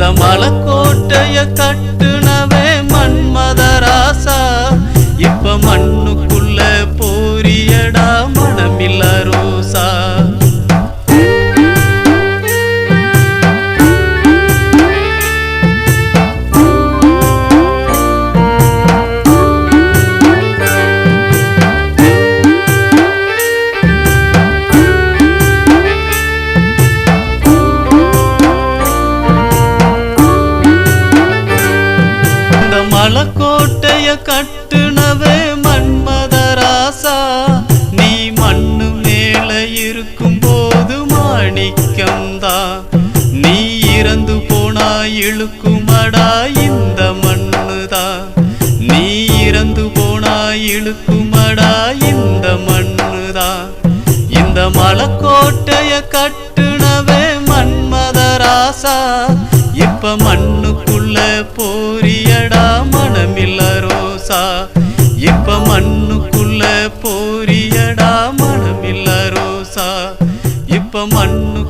இந்த மலைக்கோட்டைய கட்டுனவே மன்மதராசா இப்ப மண்ணுக்குள்ள போரியடா மனமில்ல ரோசா. மலைக்கோட்டைய கட்டுனவே மன்மதராசா நீ மண்ணு மேல இருக்கும் போது மாணிக்கம்தா நீ இறந்து போனா இழுக்குமடா இந்த மண்ணுதா நீ இறந்து போனா இழுக்குமடா இந்த மண்ணுதா. இந்த மலைக்கோட்டைய கட்டுனவே மன்மதராசா இப்ப மண்ணுக்குள்ள போரியடா மனமில்ல ரோசா இப்ப மண்ணுக்குள்ள போரியடா மனமில்ல ரோசா இப்ப மண்ணு